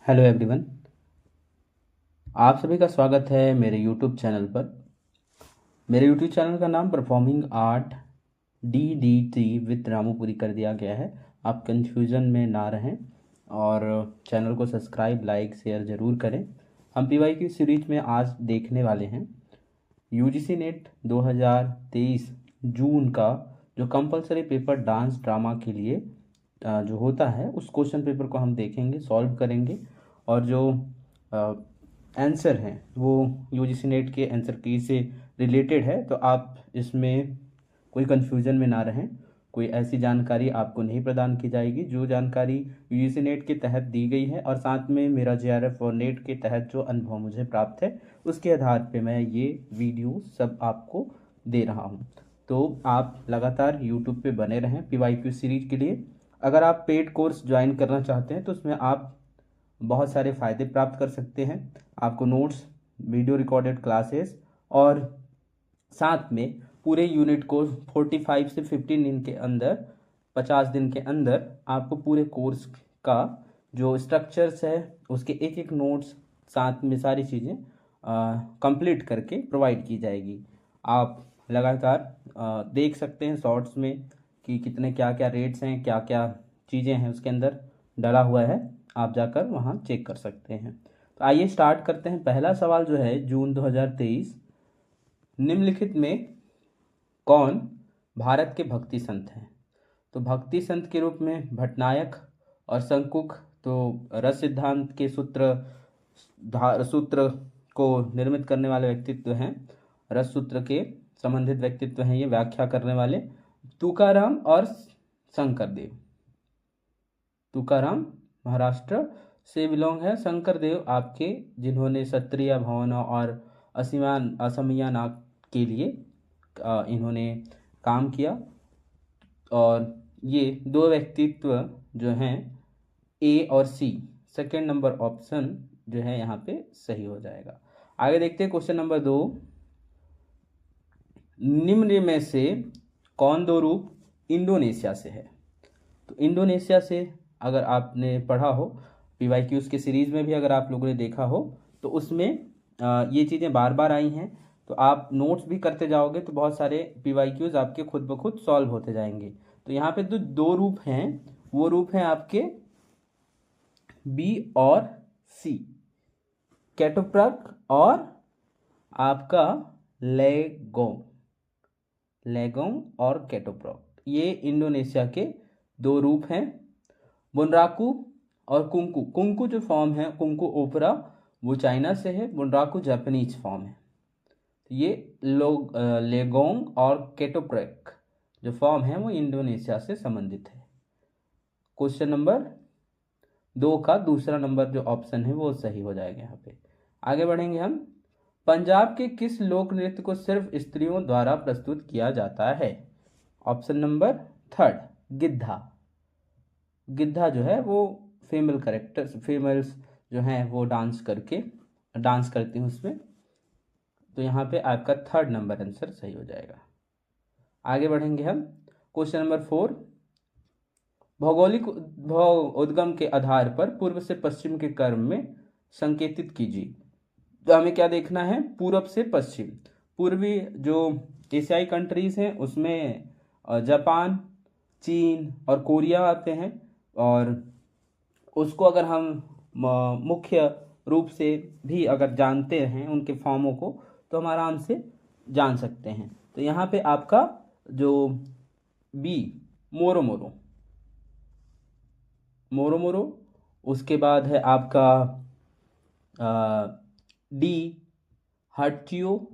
Hello everyone. आप सभी का स्वागत है मेरे यूट्यूब चैनल पर। मेरे यूट्यूब चैनल का नाम परफॉर्मिंग आर्ट DDT विद रामूपुरी कर दिया गया है। आप कंफ्यूजन में ना रहें और चैनल को सब्सक्राइब लाइक शेयर ज़रूर करें। हम पीवाई की सीरीज में आज देखने वाले हैं यूजीसी नेट 2023 जून का जो कंपलसरी पेपर डांस ड्रामा के लिए जो होता है उस क्वेश्चन पेपर को हम देखेंगे, सॉल्व करेंगे और जो आंसर हैं वो यूजीसी नेट के आंसर की से रिलेटेड है। तो आप इसमें कोई कंफ्यूजन में ना रहें। कोई ऐसी जानकारी आपको नहीं प्रदान की जाएगी जो जानकारी यूजीसी नेट के तहत दी गई है और साथ में मेरा जेआरएफ और नेट के तहत जो अनुभव मुझे प्राप्त है उसके आधार पे मैं ये वीडियो सब आपको दे रहा हूँ। तो आप लगातार यूट्यूब पे बने रहें पीवाईक्यू सीरीज के लिए। अगर आप पेड कोर्स ज्वाइन करना चाहते हैं तो उसमें आप बहुत सारे फ़ायदे प्राप्त कर सकते हैं। आपको नोट्स, वीडियो रिकॉर्डेड क्लासेस और साथ में पूरे यूनिट को 45 से 15 दिन के अंदर 50 दिन के अंदर आपको पूरे कोर्स का जो स्ट्रक्चर्स है उसके एक एक नोट्स साथ में सारी चीज़ें कंप्लीट करके प्रोवाइड की जाएगी। आप लगातार देख सकते हैं शॉर्ट्स में कि कितने क्या क्या रेट्स हैं, क्या क्या चीज़ें हैं उसके अंदर डला हुआ है। आप जाकर वहाँ चेक कर सकते हैं। तो आइए स्टार्ट करते हैं। पहला सवाल जो है जून 2023, निम्नलिखित में कौन भारत के भक्ति संत हैं? तो भक्ति संत के रूप में भट्टनायक और शंकुक तो रस सिद्धांत के सूत्र को निर्मित करने वाले व्यक्तित्व हैं। रस सूत्र के संबंधित व्यक्तित्व हैं ये व्याख्या करने वाले तुकाराम और शंकरदेव। तुकाराम महाराष्ट्र से बिलोंग है। शंकरदेव आपके जिन्होंने क्षत्रिय भावना और असमिया नाग के लिए इन्होंने काम किया। और ये दो व्यक्तित्व जो हैं ए और सी, सेकेंड नंबर ऑप्शन जो है यहाँ पे सही हो जाएगा। आगे देखते हैं क्वेश्चन नंबर 2, निम्न में से कौन दो रूप इंडोनेशिया से है? तो इंडोनेशिया से अगर आपने पढ़ा हो पीवाईक्यूज के सीरीज में भी अगर आप लोगों ने देखा हो तो उसमें ये चीज़ें बार बार आई हैं। तो आप नोट्स भी करते जाओगे तो बहुत सारे पीवाईक्यूज आपके खुद ब खुद सॉल्व होते जाएंगे। तो यहाँ पे जो दो रूप हैं वो रूप हैं आपके बी और सी, कैटोप्रक और आपका लेगोंग। लेगोंग और कैटोप्रक ये इंडोनेशिया के दो रूप हैं। बुनराकू और कुंकू, कुंकू जो फॉर्म है कुंकू ओपरा वो चाइना से है, बुनराकू जापानीज फॉर्म है। ये लोग लेगोंग और कैटोप्रैक जो फॉर्म है वो इंडोनेशिया से संबंधित है। क्वेश्चन नंबर 2 का दूसरा नंबर जो ऑप्शन है वो सही हो जाएगा। यहाँ पे आगे बढ़ेंगे हम। पंजाब के किस लोक नृत्य को सिर्फ स्त्रियों द्वारा प्रस्तुत किया जाता है? ऑप्शन नंबर 3 गिद्धा। गिद्धा जो है वो फीमेल्स जो हैं वो डांस करती हैं उसमें। तो यहाँ पे आपका 3rd नंबर आंसर सही हो जाएगा। आगे बढ़ेंगे हम। क्वेश्चन नंबर 4, भौगोलिक उद्गम के आधार पर पूर्व से पश्चिम के क्रम में संकेतित कीजिए। तो हमें क्या देखना है? पूर्व से पश्चिम। पूर्वी जो एशियाई कंट्रीज हैं उसमें जापान, चीन और कोरिया आते हैं और उसको अगर हम मुख्य रूप से भी अगर जानते हैं उनके फॉर्मों को तो हम आराम से जान सकते हैं। तो यहाँ पे आपका जो बी मोरो मोरो, उसके बाद है आपका डी हट्टियो,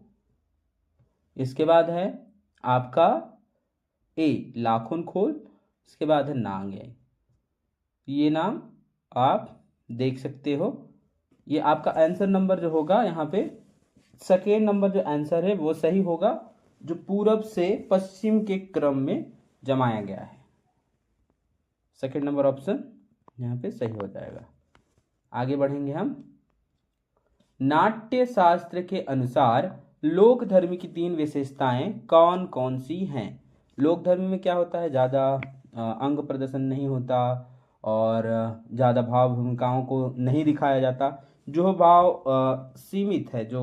इसके बाद है आपका ए लाखन खोल, इसके बाद है नांगे। ये नाम आप देख सकते हो। ये आपका आंसर नंबर जो होगा यहाँ पे सेकेंड नंबर जो आंसर है वो सही होगा, जो पूरब से पश्चिम के क्रम में जमाया गया है। सेकेंड नंबर ऑप्शन यहाँ पे सही हो जाएगा। आगे बढ़ेंगे हम। नाट्य शास्त्र के अनुसार लोक धर्म की 3 विशेषताएं कौन कौन सी हैं? लोक धर्म में क्या होता है? ज़्यादा अंग प्रदर्शन नहीं होता और ज़्यादा भाव भूमिकाओं को नहीं दिखाया जाता। जो भाव सीमित है, जो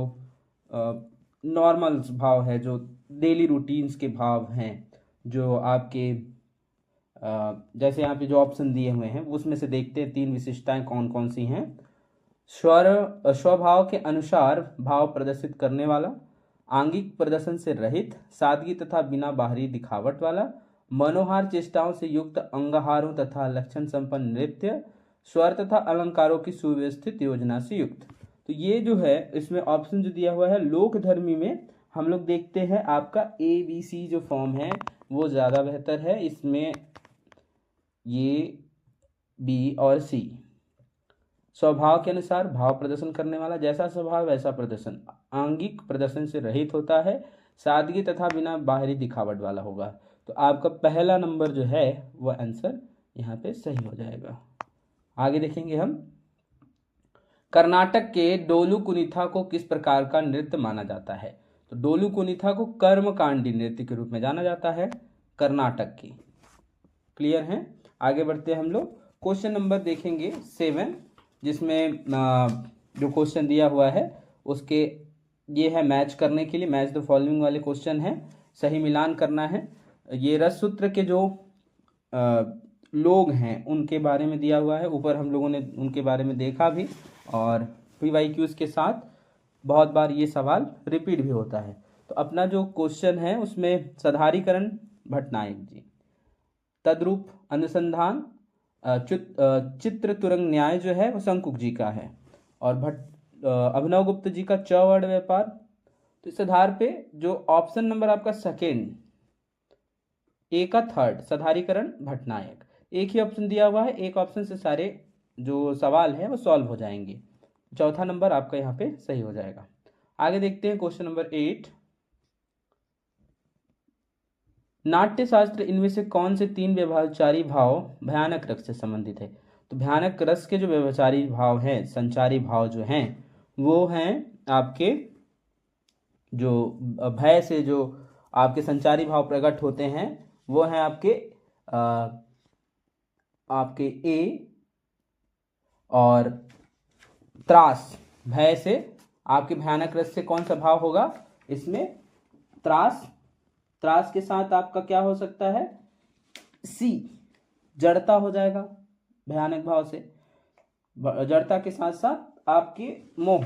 नॉर्मल भाव है, जो डेली रूटीन्स के भाव हैं, जो आपके जैसे यहाँ पे जो ऑप्शन दिए हुए हैं उसमें से देखते हैं 3 विशिष्टताएं कौन कौन सी हैं। स्वभाव के अनुसार भाव प्रदर्शित करने वाला, आंगिक प्रदर्शन से रहित, सादगी तथा बिना बाहरी दिखावट वाला, मनोहार चेष्टाओं से युक्त अंगहारों तथा लक्षण संपन्न नृत्य, स्वर तथा अलंकारों की सुव्यवस्थित योजना से युक्त। तो ये जो है इसमें ऑप्शन जो दिया हुआ है लोकधर्मी में हम लोग देखते हैं आपका ABC जो फॉर्म है वो ज़्यादा बेहतर है। इसमें ये B और C। स्वभाव के अनुसार भाव प्रदर्शन करने वाला, जैसा स्वभाव वैसा प्रदर्शन, आंगिक प्रदर्शन से रहित होता है, सादगी तथा बिना बाहरी दिखावट वाला होगा। तो आपका पहला नंबर जो है वो आंसर यहाँ पे सही हो जाएगा। आगे देखेंगे हम, कर्नाटक के डोलू कुनीथा को किस प्रकार का नृत्य माना जाता है? तो डोलू कुनीथा को कर्मकांडी नृत्य के रूप में जाना जाता है कर्नाटक की। क्लियर है? आगे बढ़ते हैं हम लोग, क्वेश्चन नंबर देखेंगे 7, जिसमें जो क्वेश्चन दिया हुआ है उसके ये है मैच करने के लिए, मैच द फॉलोइंग वाले क्वेश्चन है, सही मिलान करना है। ये रस सूत्र के जो लोग हैं उनके बारे में दिया हुआ है, ऊपर हम लोगों ने उनके बारे में देखा भी, और PYQs के साथ बहुत बार ये सवाल रिपीट भी होता है। तो अपना जो क्वेश्चन है उसमें साधारीकरण भट्टनायक जी, तद्रूप अनुसंधान चित्र तुरंग न्याय जो है वो शंकुक जी का है, और अभिनव गुप्त जी का चौवर्ण व्यापार। तो इस आधार पे जो ऑप्शन नंबर आपका सेकेंड, ए का थर्ड, साधारीकरण भट्टनायक, एक ही ऑप्शन दिया हुआ है, एक ऑप्शन से सारे जो सवाल हैं वो सॉल्व हो जाएंगे। चौथा नंबर आपका यहाँ पे सही हो जाएगा। आगे देखते हैं क्वेश्चन नंबर 8, नाट्य शास्त्र इनमें से कौन से 3 व्यभिचारी भाव भयानक रस से संबंधित है? तो भयानक रस के जो व्यभिचारी भाव हैं, संचारी भाव जो हैं, वो हैं आपके जो भय से जो आपके संचारी भाव प्रकट होते हैं वो हैं आपके ए, और त्रास, भय से आपके भयानक रस से कौन सा भाव होगा? इसमें त्रास, त्रास के साथ आपका क्या हो सकता है? सी, जड़ता हो जाएगा भयानक भाव से, जड़ता के साथ साथ आपके मोह,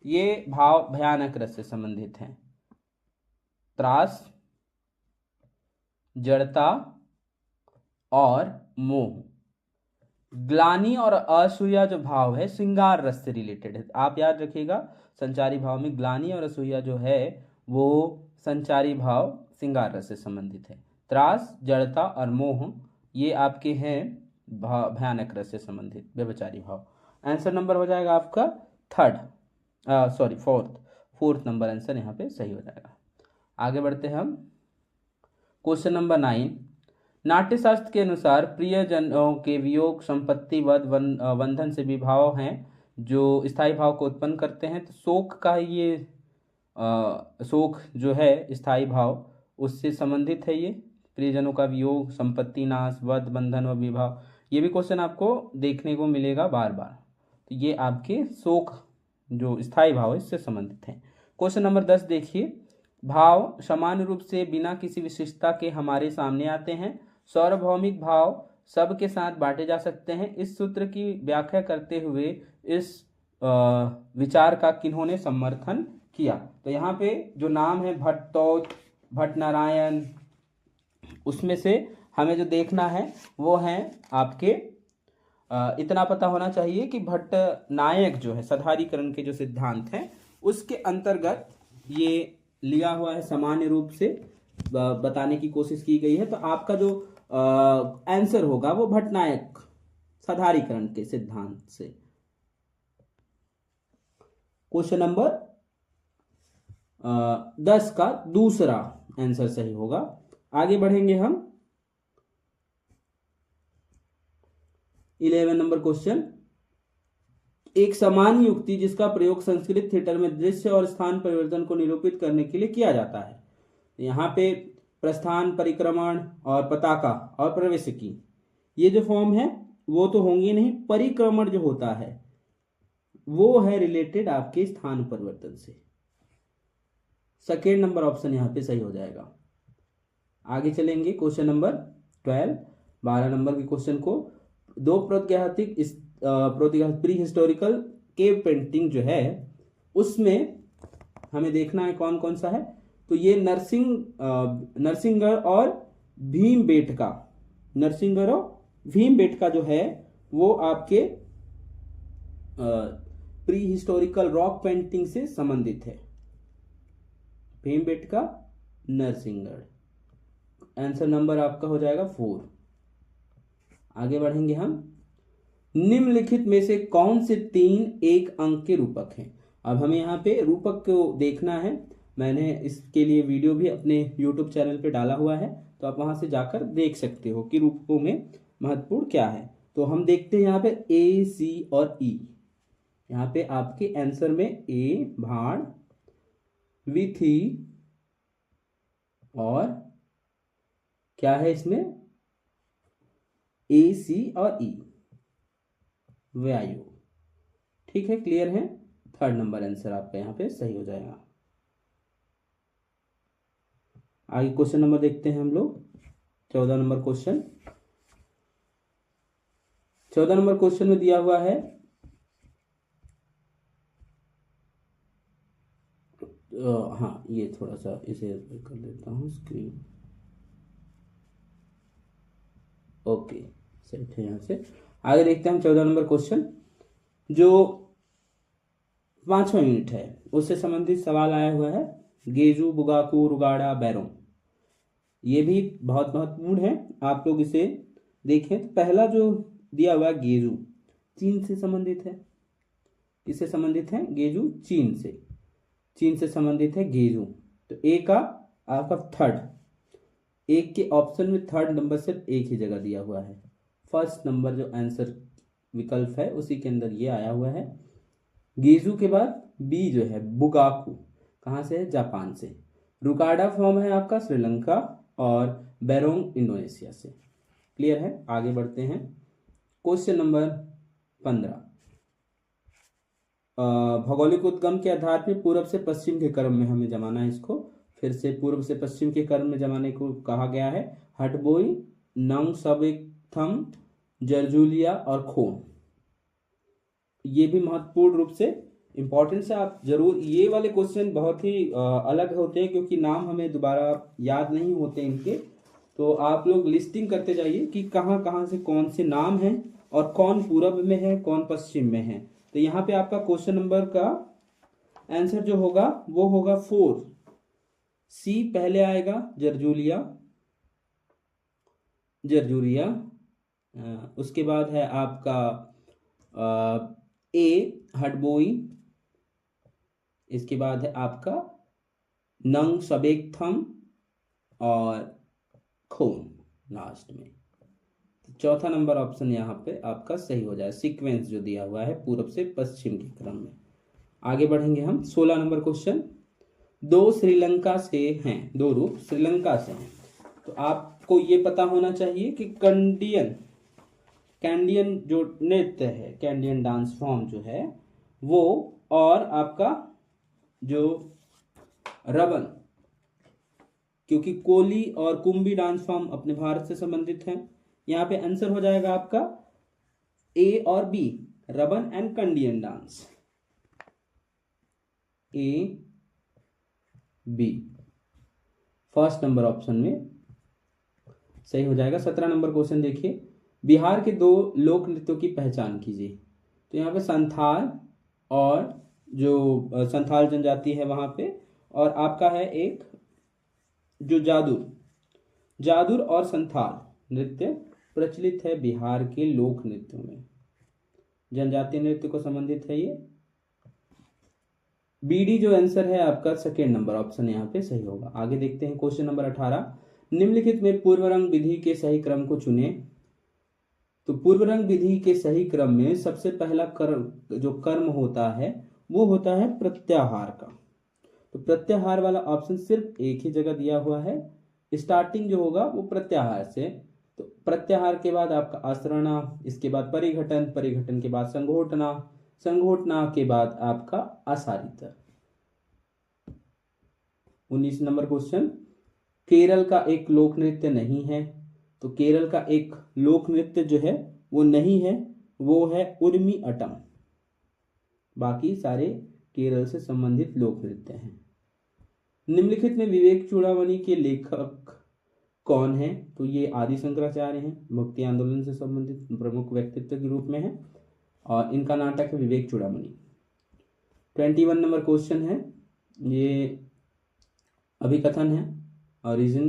ये भाव भयानक रस से संबंधित हैं। त्रास, जड़ता और मोह। ग्लानि और असूया जो भाव है श्रृंगार रस से रिलेटेड है। आप याद रखिएगा, संचारी भाव में ग्लानि और असूया जो है वो संचारी भाव श्रृंगार रस से संबंधित है। त्रास, जड़ता और मोह ये आपके हैं भयानक रस से संबंधित व्यभिचारी भाव। आंसर नंबर हो जाएगा आपका फोर्थ नंबर आंसर यहाँ पे सही हो जाएगा। आगे बढ़ते हैं हम, क्वेश्चन नंबर 9, नाट्यशास्त्र के अनुसार प्रियजनों के वियोग, संपत्ति, वध, बंधन से विभाव हैं जो स्थायी भाव को उत्पन्न करते हैं। तो शोक का ये शोक जो है स्थायी भाव उससे संबंधित है। ये प्रियजनों का वियोग, संपत्ति नाश, वध, बंधन व विभाव, ये भी क्वेश्चन आपको देखने को मिलेगा बार बार। तो ये आपके शोक जो स्थायी भाव है इससे संबंधित है। क्वेश्चन नंबर 10 देखिए, भाव समान रूप से बिना किसी विशेषता के हमारे सामने आते हैं। सार्वभौमिक भाव सब के साथ बांटे जा सकते हैं। इस सूत्र की व्याख्या करते हुए इस विचार का किन्होंने समर्थन किया? तो यहाँ पे जो नाम है भट्टोत, भट्टनारायण, उसमें से हमें जो देखना है वो है आपके इतना पता होना चाहिए कि भट्टनायक जो है साधारीकरण के जो सिद्धांत हैं उसके अंतर्गत ये लिया हुआ है, सामान्य रूप से बताने की कोशिश की गई है। तो आपका जो आंसर होगा वो भट्टनायक साधारीकरण के सिद्धांत से। क्वेश्चन नंबर 10 का दूसरा आंसर सही होगा। आगे बढ़ेंगे हम 11 नंबर क्वेश्चन, एक सामान्य युक्ति जिसका प्रयोग संस्कृत थिएटर में दृश्य और स्थान परिवर्तन को निरूपित करने के लिए किया जाता है। यहाँ पे प्रस्थान, परिक्रमण और पताका और प्रवेशिकी, ये जो फॉर्म है वो तो होंगी नहीं, परिक्रमण जो होता है वो है रिलेटेड आपके स्थान परिवर्तन से। सेकेंड नंबर ऑप्शन यहाँ पे सही हो जाएगा। आगे चलेंगे क्वेश्चन नंबर 12, 12 नंबर के क्वेश्चन को, दो प्री हिस्टोरिकल केव पेंटिंग जो है उसमें हमें देखना है कौन कौन सा है। तो ये नरसिंहगढ़ और भीमबेटका, नरसिंहगढ़ और भीमबेटका जो है वो आपके प्री हिस्टोरिकल रॉक पेंटिंग से संबंधित है। भीमबेटका, नरसिंहगढ़। आंसर नंबर आपका हो जाएगा 4। आगे बढ़ेंगे हम। निम्नलिखित में से कौन से 3 एक अंक के रूपक हैं? अब हमें यहाँ पे रूपक को देखना है। मैंने इसके लिए वीडियो भी अपने YouTube चैनल पे डाला हुआ है, तो आप वहां से जाकर देख सकते हो कि रूपकों में महत्वपूर्ण क्या है। तो हम देखते हैं यहाँ पे A, C और E। यहाँ पे आपके आंसर में A भाड़, विथि और क्या है इसमें A, C और E, वायु। ठीक है, क्लियर है। थर्ड नंबर आंसर आपका यहाँ पे सही हो जाएगा। आगे क्वेश्चन नंबर देखते हैं हम लोग। 14 नंबर क्वेश्चन। 14 नंबर क्वेश्चन में दिया हुआ है हाँ, ये थोड़ा सा इसे कर देता हूँ स्क्रीन। ओके, सही है। यहाँ से आगे देखते हैं हम 14 नंबर क्वेश्चन, जो 5वां यूनिट है उससे संबंधित सवाल आया हुआ है। गेजू, बुगाकू, रुगाड़ा, बैरों, ये भी बहुत महत्वपूर्ण है, आप लोग इसे देखें। तो पहला जो दिया हुआ है गेजू, चीन से संबंधित है। किससे संबंधित है? गेजू चीन से, चीन से संबंधित है गेजू। तो ए का आपका थर्ड, एक के ऑप्शन में थर्ड नंबर सिर्फ एक ही जगह दिया हुआ है। फर्स्ट नंबर जो आंसर विकल्प है उसी के अंदर ये आया हुआ है। गेजू के बाद बी जो है बुगाकू, कहाँ से है? जापान से। रुकाडा फॉर्म है आपका श्रीलंका, और बैरोंग इंडोनेशिया से। क्लियर है। आगे बढ़ते हैं क्वेश्चन नंबर 15। भौगोलिक उद्गम के आधार पर पूर्व से पश्चिम के क्रम में हमें जमाना है इसको। फिर से पूर्व से पश्चिम के क्रम में जमाने को कहा गया है। हटबोई, नंगसबेकथम, जरजूलिया और खोन। ये भी महत्वपूर्ण रूप से इंपॉर्टेंस है। आप जरूर, ये वाले क्वेश्चन बहुत ही अलग होते हैं क्योंकि नाम हमें दोबारा याद नहीं होते इनके। तो आप लोग लिस्टिंग करते जाइए कि कहाँ कहाँ से कौन से नाम हैं और कौन पूर्व में है कौन पश्चिम में है। तो यहाँ पे आपका क्वेश्चन नंबर का आंसर जो होगा वो होगा 4, सी पहले आएगा, जरजूलिया, जरजूरिया। उसके बाद है आपका ए हटबोई, इसके बाद है आपका नंगसबेकथम और खोन लास्ट में। तो चौथा नंबर ऑप्शन यहाँ पे आपका सही हो जाए, सीक्वेंस जो दिया हुआ है पूर्व से पश्चिम के क्रम में। आगे बढ़ेंगे हम 16 नंबर क्वेश्चन। दो श्रीलंका से हैं, दो रूप श्रीलंका से हैं। तो आपको ये पता होना चाहिए कि कैंडियन जो नृत्य है, कैंडियन डांस फॉर्म जो है वो, और आपका जो रबन, क्योंकि कोली और कुंभी डांस फॉर्म अपने भारत से संबंधित हैं। यहाँ पे आंसर हो जाएगा आपका ए और B, Raban and Kandyan dance, A B first number option में सही हो जाएगा। 17 नंबर क्वेश्चन देखिए, बिहार के 2 लोक नृत्यों की पहचान कीजिए। तो यहाँ पे संथाल और जो संथाल जनजाति है वहां पे, और आपका है एक जो जादुर और संथाल नृत्य प्रचलित है बिहार के लोक नृत्यों में, जनजातीय नृत्य को संबंधित है ये। बीडी जो आंसर है आपका सेकेंड नंबर ऑप्शन यहाँ पे सही होगा। आगे देखते हैं क्वेश्चन नंबर 18। निम्नलिखित में पूर्व रंग विधि के सही क्रम को चुने। तो पूर्व रंग विधि के सही क्रम में सबसे पहला कर्म होता है वो होता है प्रत्याहार का। तो प्रत्याहार वाला ऑप्शन सिर्फ एक ही जगह दिया हुआ है, स्टार्टिंग जो होगा वो प्रत्याहार से, तो प्रत्याहार के बाद आपका आसरणा, इसके बाद परिघटन, परिघटन के बाद संघोटना, संघोटना के बाद आपका आसारित। 19 नंबर क्वेश्चन, केरल का एक लोक नृत्य नहीं है। तो केरल का एक लोक नृत्य जो है वो नहीं है, वो है उर्मी अटम। बाकी सारे केरल से संबंधित लोक नृत्य हैं। निम्नलिखित में विवेक चूड़ामणि के लेखक कौन है? तो ये आदि शंकराचार्य हैं, भक्ति आंदोलन से संबंधित प्रमुख व्यक्तित्व के रूप में है और इनका नाटक है विवेक चूड़ामणि। 21 नंबर क्वेश्चन है, ये अभिकथन है, ओरिजिन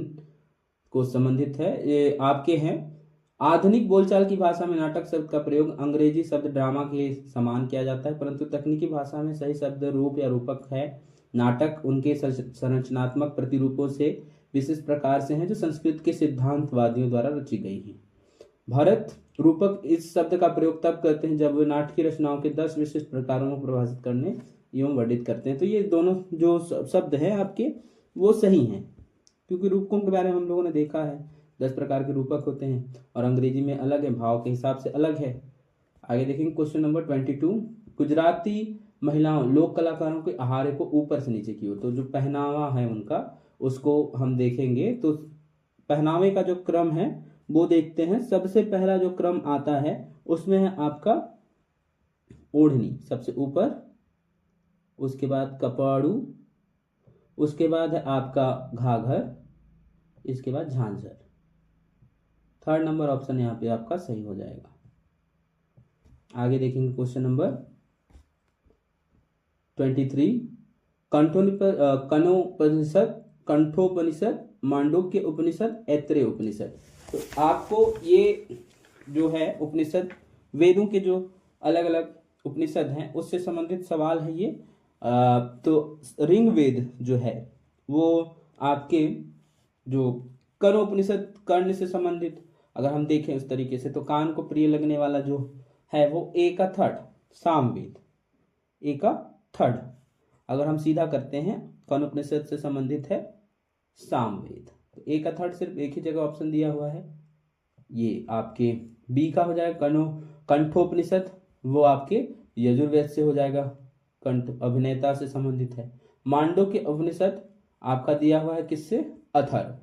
को संबंधित है, ये आपके हैं। आधुनिक बोलचाल की भाषा में नाटक शब्द का प्रयोग अंग्रेजी शब्द ड्रामा के समान किया जाता है, परंतु तकनीकी भाषा में सही शब्द रूप या रूपक है। नाटक उनके संरचनात्मक प्रतिरूपों से विशेष प्रकार से हैं जो संस्कृत के सिद्धांतवादियों द्वारा रची गई हैं। भरत रूपक इस शब्द का प्रयोग तब करते हैं जब वे नाटकीय रचनाओं के 10 विशिष्ट प्रकारों को परिभाषित करने एवं वर्णित करते हैं। तो ये दोनों जो शब्द हैं आपके वो सही हैं, क्योंकि रूपकों के बारे में हम लोगों ने देखा है 10 प्रकार के रूपक होते हैं और अंग्रेजी में अलग है, भाव के हिसाब से अलग है। आगे देखेंगे क्वेश्चन नंबर 22, गुजराती महिलाओं लोक कलाकारों के आहार को ऊपर से नीचे की ओर, तो जो पहनावा है उनका उसको हम देखेंगे। तो पहनावे का जो क्रम है वो देखते हैं। सबसे पहला जो क्रम आता है उसमें है आपका ओढ़नी सबसे ऊपर, उसके बाद कपाड़ू, उसके बाद है आपका घाघर, इसके बाद झांझर। 3rd नंबर ऑप्शन यहाँ पे आपका सही हो जाएगा। आगे देखेंगे क्वेश्चन नंबर 23, कंठोपनिषद, मांडुक्य उपनिषद, ऐत्रेय उपनिषद। तो आपको ये जो है उपनिषद वेदों के जो अलग अलग उपनिषद हैं उससे संबंधित सवाल है ये। तो ऋग्वेद जो है वो आपके जो कनोपनिषद, कर्ण से संबंधित अगर हम देखें उस तरीके से, तो कान को प्रिय लगने वाला जो है वो ए का 3rd सामवेद, ए का 3rd। अगर हम सीधा करते हैं कनोपनिषद से संबंधित है सामवेद, तो ए का 3rd सिर्फ एक ही जगह ऑप्शन दिया हुआ है, ये आपके बी का हो जाएगा। कंठोपनिषद वो आपके यजुर्वेद से हो जाएगा, कंठ अभिनेता से संबंधित है। मांडुक्य उपनिषद आपका दिया हुआ है किससे? अथर्व।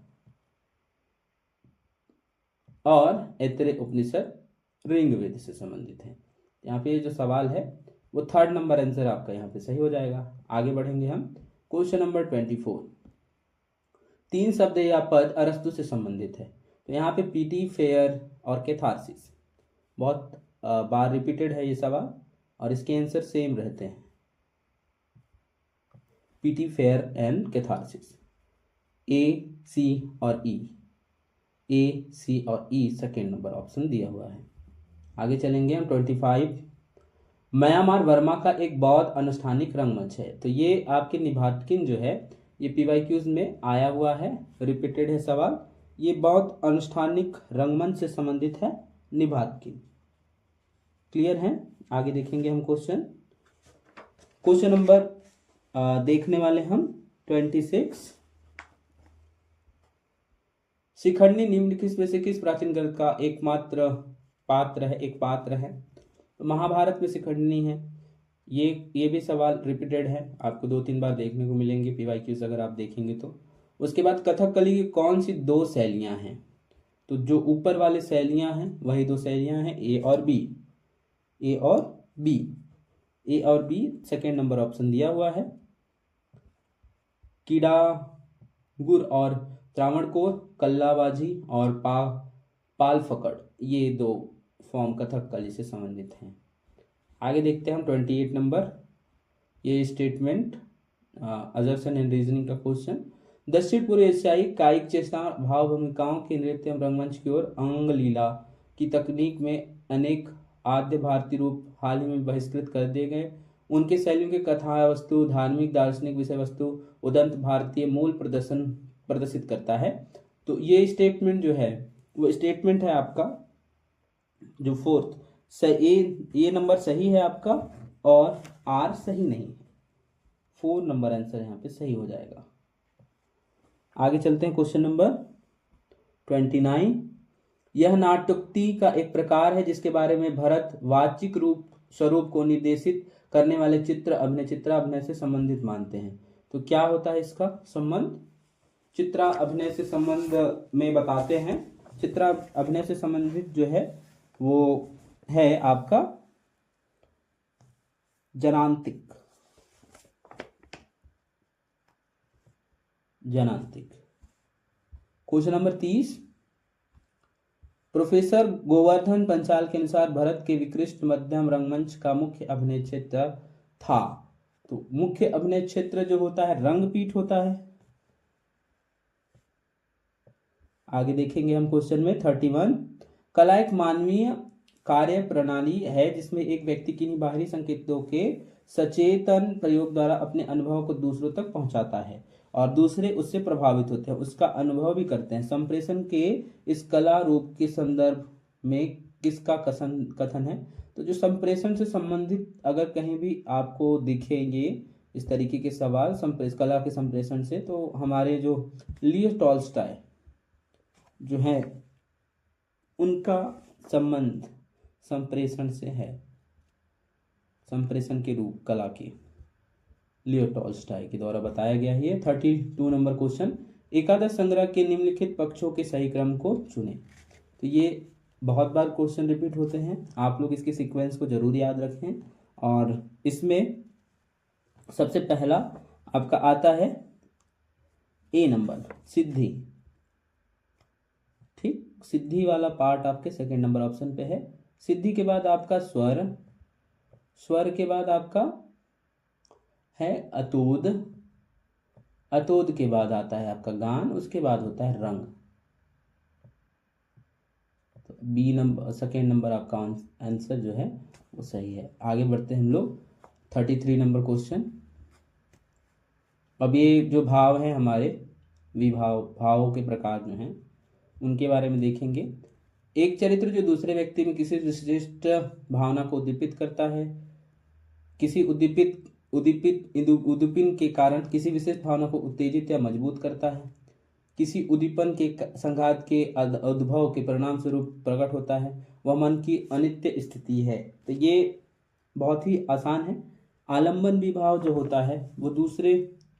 और ऐत्रेय उपनिषद ऋग्वेद से संबंधित है। यहाँ पे जो सवाल है वो 3rd नंबर आंसर आपका यहाँ पे सही हो जाएगा। आगे बढ़ेंगे हम क्वेश्चन नंबर 24, 3 शब्द या पद अरस्तु से संबंधित है। तो यहाँ पे पीटी, फेयर और कैथारसिस बहुत बार रिपीटेड है ये सवाल और इसके आंसर सेम रहते हैं, पीटी, फेयर एंड कैथारसिस। ए, सी और ई, ए, सी और ई 2nd नंबर ऑप्शन दिया हुआ है। आगे चलेंगे हम 25, म्यांमार वर्मा का एक बौद्ध अनुष्ठानिक रंगमंच है। तो ये आपके निभाटकिन जो है ये पीवाईक्यूज में आया हुआ है, रिपीटेड है सवाल। ये बौद्ध अनुष्ठानिक रंगमंच से संबंधित है निभाटकिन। क्लियर है? आगे देखेंगे हम क्वेश्चन नंबर देखने वाले हम 26, शिखंडी निम्नलिखित में से किस प्राचीन ग्रंथ का एकमात्र एक पात्र है? तो महाभारत में शिखंडी है। ये भी सवाल रिपीटेड है, आपको 2-3 बार देखने को मिलेंगे पीवाईक्यूज अगर आप देखेंगे तो। उसके बाद कथकली की कौन सी 2 शैलियां हैं? तो जो ऊपर वाले शैलियां हैं वही 2 शैलियां हैं, ए और बी, ए और बी, ए और बी 2nd नंबर ऑप्शन दिया हुआ है। कीड़ा गुर और त्रावणकोर, कल्लाबाजी और पाल फकड़, ये 2 फॉर्म कथकली से संबंधित हैं। आगे देखते हैं हम 28 नंबर, ये स्टेटमेंट अजर्सन एंड रीजनिंग का क्वेश्चन। दक्षिण पूर्व एशियाई कायिक चेष्टा भाव भूमिकाओं के नृत्य रंगमंच की ओर अंग लीला की तकनीक में अनेक आद्य भारतीय रूप हाल ही में बहिष्कृत कर दिए गए। उनके शैलियों के कथा वस्तु, धार्मिक दार्शनिक विषय वस्तु उदंत भारतीय मूल प्रदर्शित करता है। तो ये स्टेटमेंट जो है वो स्टेटमेंट है आपका जो 4th ए नंबर सही है आपका और आर सही नहीं है। 4 नंबर आंसर यहाँ पे सही हो जाएगा। आगे चलते हैं क्वेश्चन नंबर 29, यह नाट्योक्ति का एक प्रकार है जिसके बारे में भरत वाचिक रूप स्वरूप को निर्देशित करने वाले चित्राभिनय से संबंधित मानते हैं। तो क्या होता है इसका संबंध? चित्राभिनय से संबंध में बताते हैं। चित्राभिनय से संबंधित जो है वो है आपका जनांतिक। Question number 30, professor Govardhan Panchal के अनुसार भरत के विकृष्ट मध्यम रंगमंच का मुख्य अभिनय क्षेत्र था। तो मुख्य अभिनय क्षेत्र जो होता है रंगपीठ होता है। आगे देखेंगे हम क्वेश्चन में 31, कला एक मानवीय कार्य प्रणाली है जिसमें एक व्यक्ति किन्हीं बाहरी संकेतों के सचेतन प्रयोग द्वारा अपने अनुभव को दूसरों तक पहुंचाता है और दूसरे उससे प्रभावित होते हैं, उसका अनुभव भी करते हैं। संप्रेषण के इस कला रूप के संदर्भ में किसका कथन है? तो जो संप्रेषण से संबंधित अगर कहीं भी आपको दिखेंगे इस तरीके के सवाल कला के संप्रेषण से, तो हमारे जो लियो टॉल्स्टॉय जो है उनका संबंध संप्रेषण से है, संप्रेषण के रूप कला की लियो टॉल्स्टॉय के द्वारा बताया गया है। 32 नंबर क्वेश्चन, एकादश संग्रह के निम्नलिखित पक्षों के सही क्रम को चुनें। तो ये बहुत बार क्वेश्चन रिपीट होते हैं, आप लोग इसके सीक्वेंस को जरूर याद रखें। और इसमें सबसे पहला आपका आता है ए नंबर सिद्धि। ठीक, सिद्धि वाला पार्ट आपके सेकंड नंबर ऑप्शन पे है। सिद्धि के बाद आपका स्वर, स्वर के बाद आपका है अतोद, अतोद के बाद आता है आपका गान, उसके बाद होता है रंग। तो बी नंबर सेकेंड नंबर आपका आंसर जो है वो सही है। आगे बढ़ते हैं हम लोग 33 नंबर क्वेश्चन। अब ये जो भाव है हमारे विभाव, भावों के प्रकार जो हैं उनके बारे में देखेंगे। एक चरित्र जो दूसरे व्यक्ति में किसी विशिष्ट भावना को उद्दीपित करता है, किसी उद्दीपन के कारण किसी विशेष भावना को उत्तेजित या मजबूत करता है, किसी उद्दीपन के संघात के उद्भव के परिणाम स्वरूप प्रकट होता है, वह मन की अनित्य स्थिति है। तो ये बहुत ही आसान है। आलंबन विभाव जो होता है वो दूसरे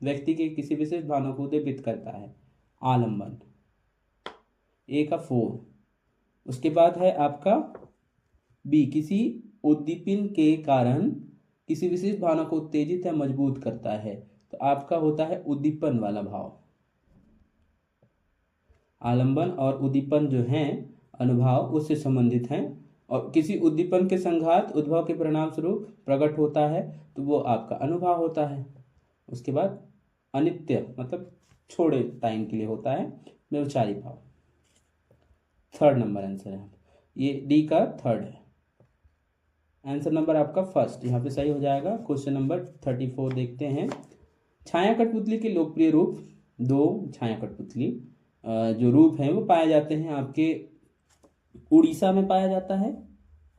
व्यक्ति के किसी विशेष भावना को उद्दीपित करता है, आलंबन, ए का 4। उसके बाद है आपका बी, किसी उद्दीपन के कारण किसी विशेष भावना को उत्तेजित या मजबूत करता है। तो आपका होता है उद्दीपन वाला भाव। आलंबन और उद्दीपन जो हैं अनुभाव उससे संबंधित हैं, और किसी उद्दीपन के संघात उद्भव के परिणाम स्वरूप प्रकट होता है तो वो आपका अनुभाव होता है। उसके बाद अनित्य मतलब छोड़े टाइम के लिए होता है, व्यवचारी भाव। थर्ड नंबर आंसर है, ये डी का थर्ड है। आंसर नंबर आपका फर्स्ट यहाँ पे सही हो जाएगा। क्वेश्चन नंबर 34 देखते हैं। छाया कठपुतली के लोकप्रिय रूप, 2 छाया कठपुतली जो रूप हैं वो पाए जाते हैं आपके उड़ीसा में पाया जाता है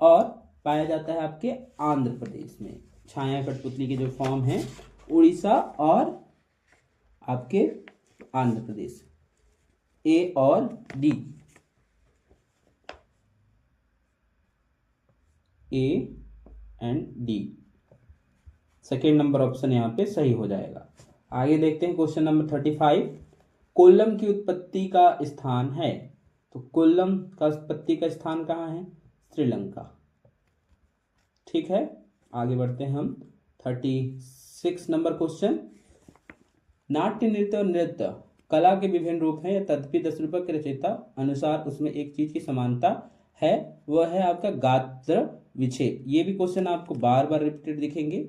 और पाया जाता है आपके आंध्र प्रदेश में। छाया कठपुतली के जो फॉर्म हैं उड़ीसा और आपके आंध्र प्रदेश, ए और D, A and D, second number option यहाँ पे सही हो जाएगा। आगे देखते हैं क्वेश्चन नंबर 35, कोल्लम की उत्पत्ति का स्थान है। तो कोल्लम का उत्पत्ति का स्थान कहाँ है? श्रीलंका। ठीक है, आगे बढ़ते हैं हम 36 नंबर क्वेश्चन। नाट्य नृत्य और नृत्य कला के विभिन्न रूप हैं, तद्यपि 10 रुपये के रचयिता अनुसार उसमें एक चीज की समानता है, वह है आपका गात्र विक्षेप। ये भी क्वेश्चन आपको बार बार रिपीटेड दिखेंगे।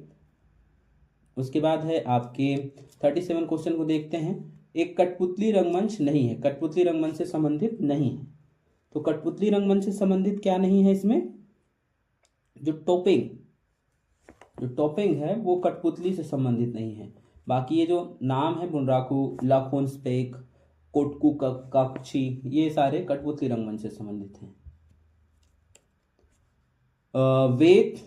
उसके बाद है आपके 37 क्वेश्चन को देखते हैं। एक कठपुतली रंगमंच नहीं है, कठपुतली रंगमंच से संबंधित नहीं है। तो कठपुतली रंगमंच से संबंधित क्या नहीं है इसमें? जो टॉपिंग है वो कठपुतली से संबंधित नहीं है। बाकी ये जो नाम है बुनराकू, लाखोंस्पेक, कोटकू काकची, ये सारे कठपुतली रंगमंच से संबंधित हैं। वेद,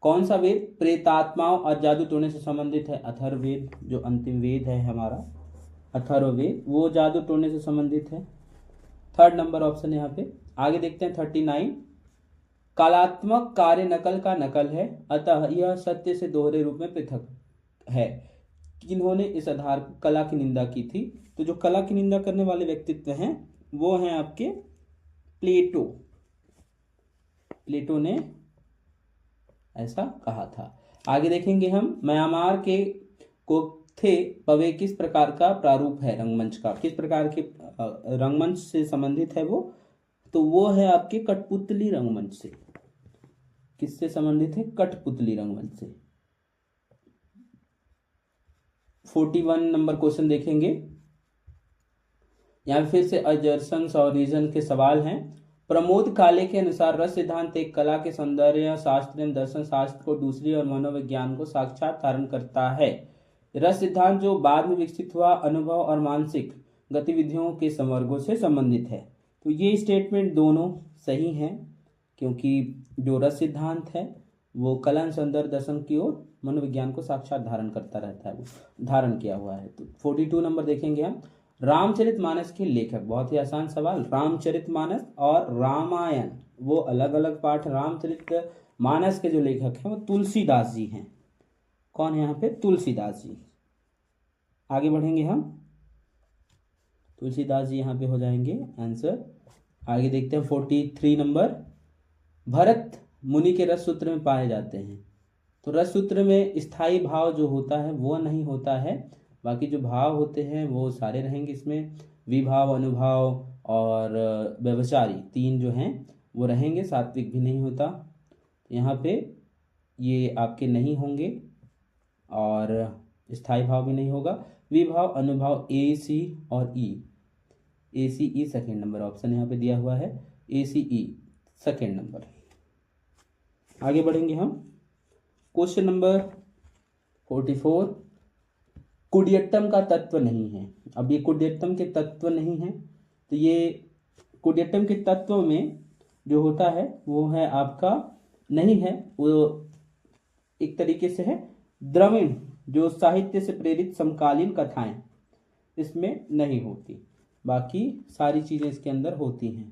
कौन सा वेद प्रेतात्माओं और जादू टोने से संबंधित है? अथर्ववेद, जो अंतिम वेद है हमारा अथर्ववेद, वो जादू टोने से संबंधित है। थर्ड नंबर ऑप्शन यहाँ पे। आगे देखते हैं 39, कलात्मक कार्य नकल का नकल है, अतः यह सत्य से दोहरे रूप में पृथक है। किन्होंने इस आधार कला की निंदा की थी? तो जो कला की निंदा करने वाले व्यक्तित्व हैं वो हैं आपके प्लेटो। प्लेटो ने ऐसा कहा था। आगे देखेंगे हम, म्यांमार के कोथे पवे किस प्रकार का प्रारूप है रंगमंच का? किस प्रकार के रंगमंच से संबंधित है वो? तो वो है आपके कठपुतली रंगमंच से। किससे संबंधित है? कठपुतली रंगमंच से। 41 नंबर क्वेश्चन देखेंगे। यहाँ फिर से अजर्सन्स और रीजन के सवाल हैं। प्रमोद काले के अनुसार रस सिद्धांत एक कला के सौंदर्य शास्त्र एवं दर्शन शास्त्र को दूसरी और मनोविज्ञान को साक्षात धारण करता है। रस सिद्धांत जो बाद में विकसित हुआ अनुभव और मानसिक गतिविधियों के संवर्गों से संबंधित है। तो ये स्टेटमेंट दोनों सही हैं, क्योंकि जो रस सिद्धांत है वो कला सौंदर्य दर्शन की ओर मनोविज्ञान को साक्षात धारण करता रहता है, वो धारण किया हुआ है। तो 42 नंबर देखेंगे हम, रामचरितमानस के लेखक। बहुत ही आसान सवाल। रामचरितमानस और रामायण वो अलग अलग पाठ। रामचरितमानस के जो लेखक हैं वो तुलसीदास जी हैं। कौन है यहाँ पे? तुलसीदास जी। आगे बढ़ेंगे हम, तुलसीदास जी यहाँ पे हो जाएंगे आंसर। आगे देखते हैं 43 नंबर, भरत मुनि के रस सूत्र में पाए जाते हैं। तो रस सूत्र में स्थायी भाव जो होता है वो नहीं होता है, बाकी जो भाव होते हैं वो सारे रहेंगे इसमें। विभाव, अनुभाव और व्यभिचारी तीन जो हैं वो रहेंगे, सात्विक भी नहीं होता। यहाँ पे ये आपके नहीं होंगे और स्थायी भाव भी नहीं होगा। विभाव, अनुभाव ए, सी और ई। ए, सी, ई सेकेंड नंबर ऑप्शन यहाँ पे दिया हुआ है। ए, सी, ई सेकेंड नंबर। आगे बढ़ेंगे हम, क्वेश्चन नंबर 44, कुडियट्टम का तत्व नहीं है। अब ये कुडियट्टम के तत्व नहीं है, तो ये कुडियट्टम के तत्व में जो होता है वो है आपका नहीं है, वो एक तरीके से है द्रविड़, जो साहित्य से प्रेरित समकालीन कथाएं इसमें नहीं होती, बाकी सारी चीजें इसके अंदर होती हैं।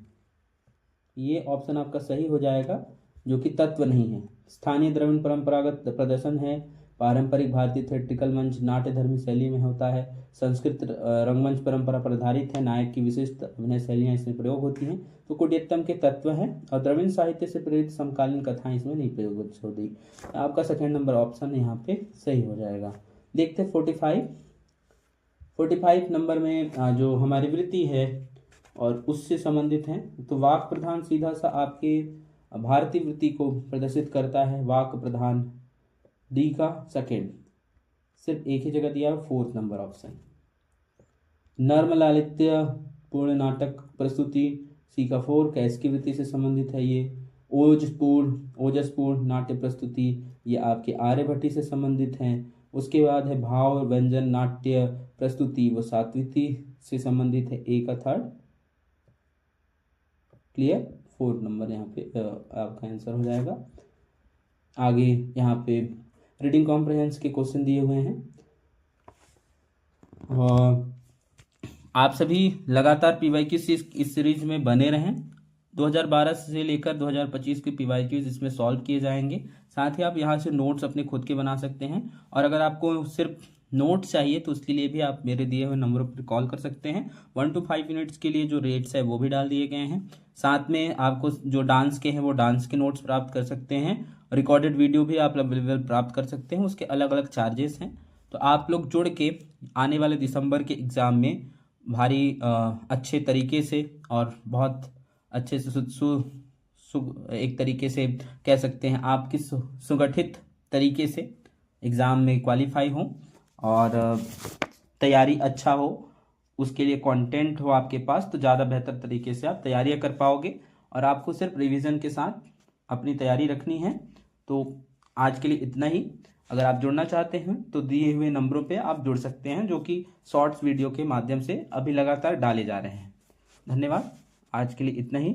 ये ऑप्शन आपका सही हो जाएगा, जो कि तत्व नहीं है। स्थानीय द्रविड़ परंपरागत प्रदर्शन है, पारंपरिक भारतीय थिएट्रिकल मंच नाट्य धर्मी शैली में होता है, संस्कृत रंगमंच परंपरा पर आधारित है, नायक की विशिष्ट अभिनय शैलियाँ इसमें प्रयोग होती हैं। तो कुडियट्टम के तत्व हैं और द्रविड़ साहित्य से प्रेरित समकालीन कथाएं इसमें नहीं प्रयोग होती। आपका सेकेंड नंबर ऑप्शन यहाँ पे सही हो जाएगा। देखते 45 नंबर में जो हमारी वृत्ति है और उससे संबंधित हैं। तो वाक प्रधान सीधा सा आपके भारतीय वृत्ति को प्रदर्शित करता है, वाक प्रधान। डी का सेकेंड, सिर्फ एक ही जगह दिया है, 4th नंबर ऑप्शन। नर्म लालित्य पूर्ण नाटक प्रस्तुति, सी का 4, कैसकी वृत्ति से संबंधित है ये। ओजसपूर्ण नाट्य प्रस्तुति, ये आपके आर्यभट्टी से संबंधित हैं। उसके बाद है भाव व्यंजन नाट्य प्रस्तुति, वो सात्विकी से संबंधित है, ए का 3rd। क्लियर? 4th नंबर यहाँ पे आपका आंसर हो जाएगा। आगे यहाँ पे रीडिंग कॉम्प्रहेंस के क्वेश्चन दिए हुए हैं। आप सभी लगातार पीवाईक्यूज इस सीरीज में बने रहें। 2012 से लेकर 2025 के पीवाईक्यूज इसमें सॉल्व किए जाएंगे। साथ ही आप यहाँ से नोट्स अपने खुद के बना सकते हैं, और अगर आपको सिर्फ नोट्स चाहिए तो उसके लिए भी आप मेरे दिए हुए नंबरों पर कॉल कर सकते हैं। 1 to 5 मिनट्स के लिए जो रेट्स है वो भी डाल दिए गए हैं। साथ में आपको जो डांस के हैं वो डांस के नोट्स प्राप्त कर सकते हैं, रिकॉर्डेड वीडियो भी आप अवेलेबल प्राप्त कर सकते हैं। उसके अलग अलग चार्जेस हैं। तो आप लोग जुड़ के आने वाले दिसंबर के एग्ज़ाम में भारी अच्छे तरीके से और बहुत अच्छे से एक तरीके से कह सकते हैं आप किस सुगठित तरीके से एग्ज़ाम में क्वालिफाई हों और तैयारी अच्छा हो, उसके लिए कंटेंट हो आपके पास, तो ज़्यादा बेहतर तरीके से आप तैयारियां कर पाओगे। और आपको सिर्फ रिवीजन के साथ अपनी तैयारी रखनी है। तो आज के लिए इतना ही। अगर आप जुड़ना चाहते हैं तो दिए हुए नंबरों पे आप जुड़ सकते हैं, जो कि शॉर्ट्स वीडियो के माध्यम से अभी लगातार डाले जा रहे हैं। धन्यवाद। आज के लिए इतना ही।